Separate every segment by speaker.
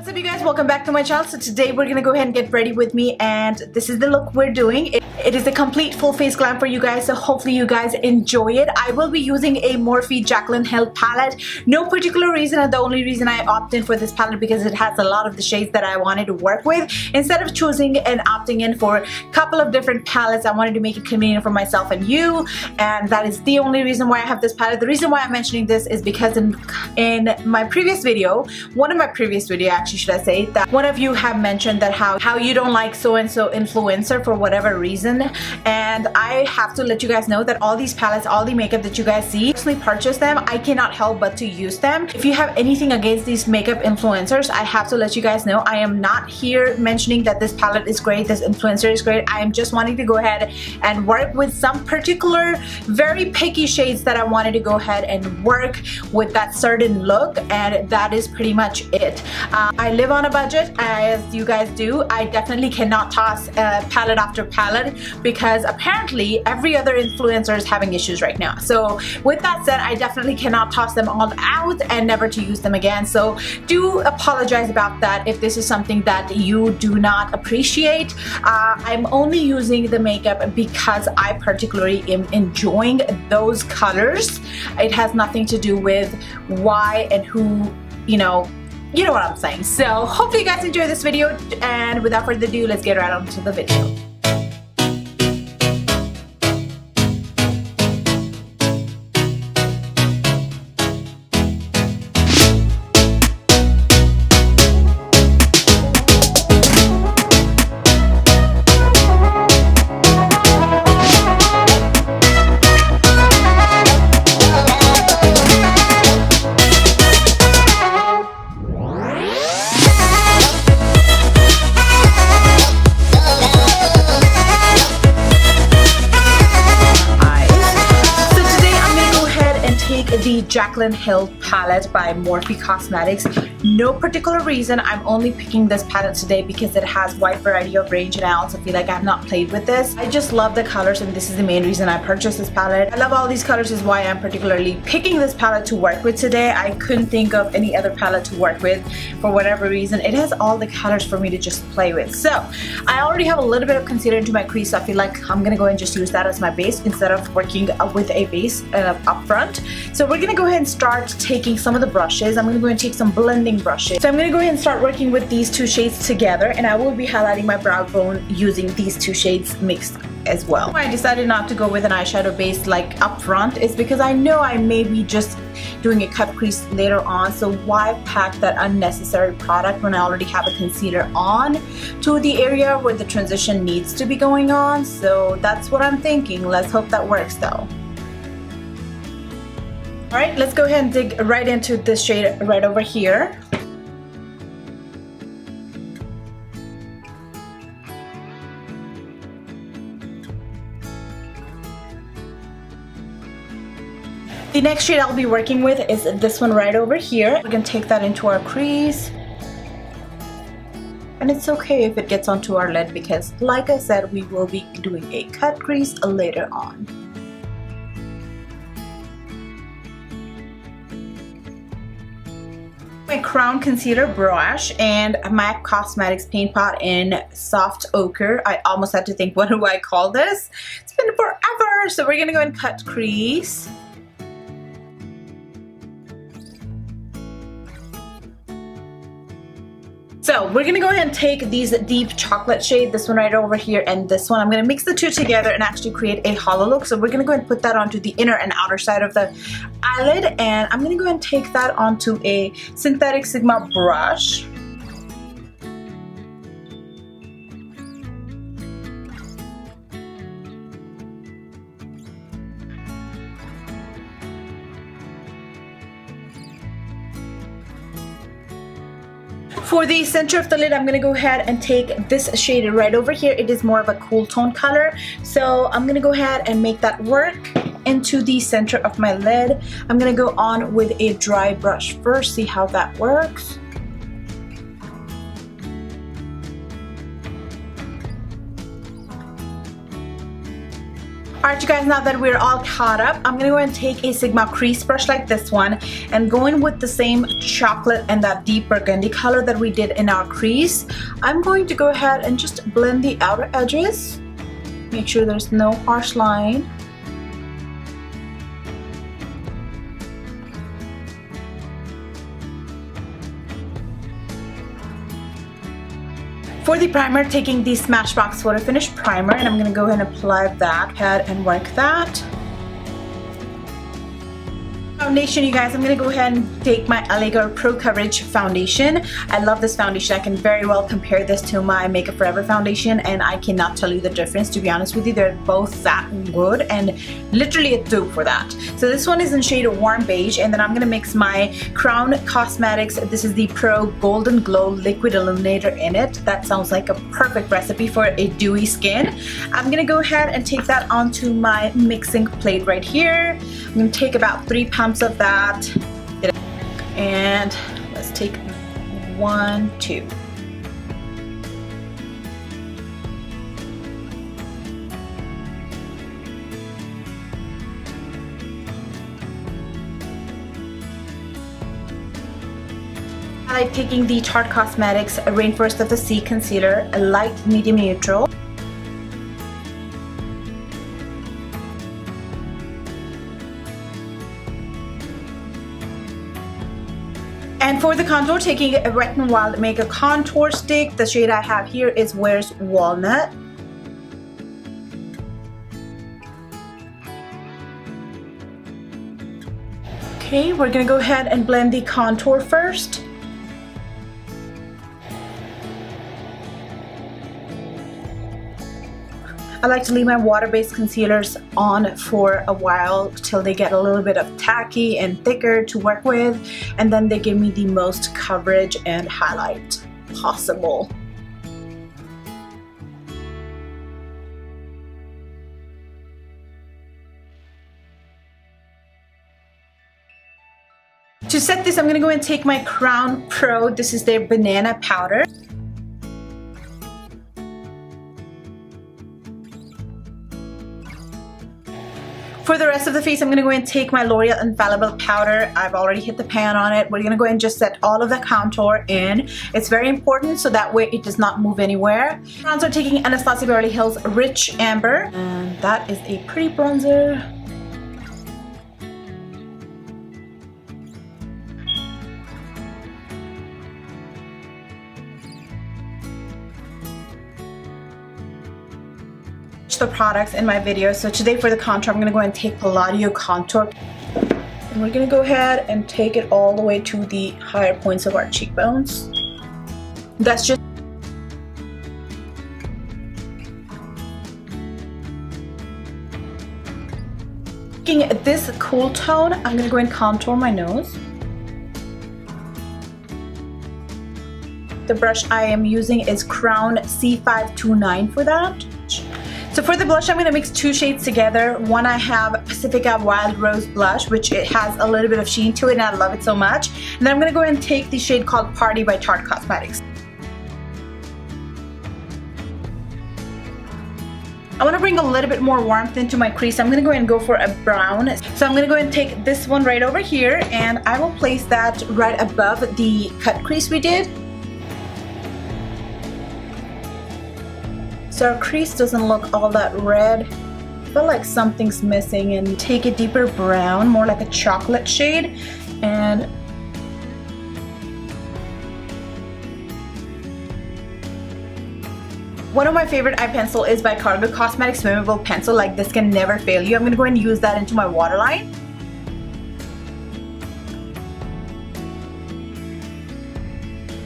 Speaker 1: What's up you guys, welcome back to my channel. So today we're gonna go ahead and get ready with me, and this is the look we're doing. It is a complete full face glam for you guys, so hopefully you guys enjoy it. I will be using a Morphe Jaclyn Hill palette. No particular reason, and the only reason I opted for this palette because it has a lot of the shades that I wanted to work with. Instead of choosing and opting in for a couple of different palettes, I wanted to make it convenient for myself and you, and that is the only reason why I have this palette. The reason why I'm mentioning this is because in my previous video, one of my previous videos actually, should I say, that one of you have mentioned that how you don't like so and so influencer for whatever reason, and I have to let you guys know that all these palettes, all the makeup that you guys see, personally purchase them. I cannot help but to use them. If you have anything against these makeup influencers, I have to let you guys know I am not here mentioning that this palette is great, this influencer is great. I am just wanting to go ahead and work with some particular very picky shades that I wanted to go ahead and work with that certain look, and that is pretty much it. I live on a budget, as you guys do. I definitely cannot toss palette after palette because apparently every other influencer is having issues right now. So with that said, I definitely cannot toss them all out and never to use them again. So do apologize about that if this is something that you do not appreciate. I'm only using the makeup because I particularly am enjoying those colors. It has nothing to do with why and who, you know what I'm saying. So hopefully you guys enjoy this video, and without further ado, let's get right on to the video. The Jaclyn Hill palette by Morphe Cosmetics. No particular reason, I'm only picking this palette today because it has wide variety of range, and I also feel like I have not played with this. I just love the colors, and this is the main reason I purchased this palette. I love all these colors, is why I'm particularly picking this palette to work with today. I couldn't think of any other palette to work with for whatever reason. It has all the colors for me to just play with. So I already have a little bit of concealer into my crease, so I feel like I'm gonna go and just use that as my base instead of working with a base up front. So we're gonna go ahead and start taking some of the brushes. I'm gonna go and take some blending brushes. So I'm gonna go ahead and start working with these two shades together, and I will be highlighting my brow bone using these two shades mixed as well. I decided not to go with an eyeshadow base like up front is because I know I may be just doing a cut crease later on, so why pack that unnecessary product when I already have a concealer on to the area where the transition needs to be going on. So that's what I'm thinking. Let's hope that works though. Alright, let's go ahead and dig right into this shade right over here. The next shade I'll be working with is this one right over here. We're going to take that into our crease. And it's okay if it gets onto our lid because, like I said, we will be doing a cut crease later on. My Crown Concealer brush and MAC Cosmetics Paint Pot in Soft Ochre. I almost had to think, what do I call this? It's been forever. So we're gonna go and cut crease. So we're gonna go ahead and take these deep chocolate shade, this one right over here and this one. I'm gonna mix the two together and actually create a hollow look. So we're gonna go ahead and put that onto the inner and outer side of the eyelid, and I'm gonna go ahead and take that onto a synthetic Sigma brush. For the center of the lid, I'm going to go ahead and take this shade right over here. It is more of a cool tone color. So I'm going to go ahead and make that work into the center of my lid. I'm going to go on with a dry brush first, see how that works. Alright you guys, now that we're all caught up, I'm going to go and take a Sigma crease brush like this one and go in with the same chocolate and that deep burgundy color that we did in our crease. I'm going to go ahead and just blend the outer edges. Make sure there's no harsh line. For the primer, taking the Smashbox Photo Finish Primer, and I'm going to go ahead and apply that, head and work that. Foundation, you guys, I'm going to go ahead and take my LA Girl Pro Coverage Foundation. I love this foundation. I can very well compare this to my Makeup Forever foundation, and I cannot tell you the difference, to be honest with you. They're both that good and literally a dupe for that. So this one is in shade Warm Beige, and then I'm going to mix my Crown Cosmetics. This is the Pro Golden Glow Liquid Illuminator in it. That sounds like a perfect recipe for a dewy skin. I'm going to go ahead and take that onto my mixing plate right here. I'm going to take about 3 pumps of that, and let's take 1, 2. I like taking the Tarte Cosmetics Rainforest of the Sea Concealer, a light medium neutral. And for the contour, taking a Wet n Wild Makeup Contour Stick. The shade I have here is Where's Walnut. Okay, we're gonna go ahead and blend the contour first. I like to leave my water-based concealers on for a while till they get a little bit of tacky and thicker to work with, and then they give me the most coverage and highlight possible. To set this, I'm going to go and take my Crown Pro. This is their banana powder. For the rest of the face, I'm going to go and take my L'Oreal Infallible powder. I've already hit the pan on it. We're going to go and just set all of the contour in. It's very important so that way it does not move anywhere. Bronzer, taking Anastasia Beverly Hills Rich Amber. And that is a pretty bronzer. The products in my video. So today for the contour, I'm going to go and take Palladio Contour, and we're going to go ahead and take it all the way to the higher points of our cheekbones. That's just taking this cool tone. I'm going to go and contour my nose. The brush I am using is Crown C529 for that. So for the blush, I'm going to mix 2 shades together. One, I have Pacifica Wild Rose Blush, which it has a little bit of sheen to it, and I love it so much. And then I'm going to go and take the shade called Party by Tarte Cosmetics. I want to bring a little bit more warmth into my crease. I'm going to go and go for a brown. So I'm going to go and take this one right over here, and I will place that right above the cut crease we did. So our crease doesn't look all that red. I feel like something's missing, and take a deeper brown, more like a chocolate shade, and one of my favorite eye pencil is by Cargo Cosmetics Swimmable Pencil. Like, this can never fail you. I'm going to go and use that into my waterline.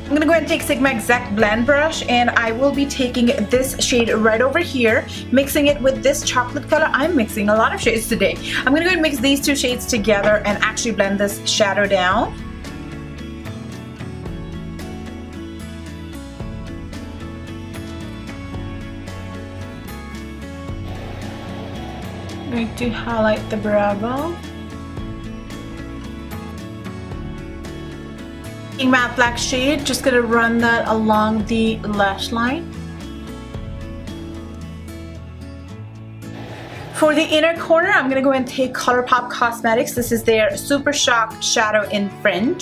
Speaker 1: I'm going to go ahead and take Sigma Exact Blend Brush, and I will be taking this shade right over here, mixing it with this chocolate color. I'm mixing a lot of shades today. I'm going to go and mix these 2 shades together and actually blend this shadow down. I'm going to highlight the brow bone. Matte black shade, just gonna run that along the lash line. For the inner corner, I'm going to go and take ColourPop Cosmetics. This is their Super Shock Shadow in Fringe.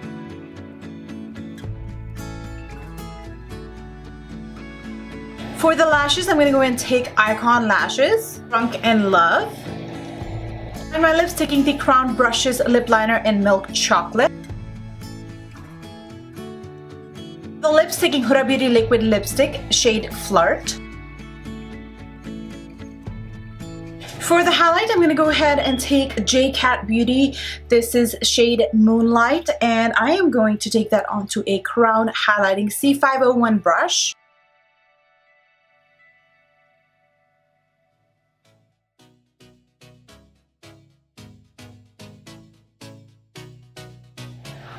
Speaker 1: For the lashes, I'm going to go and take IIKON Lashes, Drunk in Love. And my lips, taking the Crown Brushes Lip Liner in Milk Chocolate. The lips, taking Huda Beauty Liquid Lipstick, shade Flirt. For the highlight, I'm going to go ahead and take J Cat Beauty. This is shade Moonlight, and I am going to take that onto a Crown Highlighting C501 brush.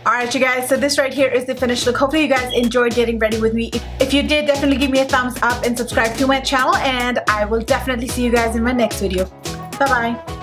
Speaker 1: Alright you guys, so this right here is the finished look. Hopefully you guys enjoyed getting ready with me. If you did, definitely give me a thumbs up and subscribe to my channel, and I will definitely see you guys in my next video. Bye bye.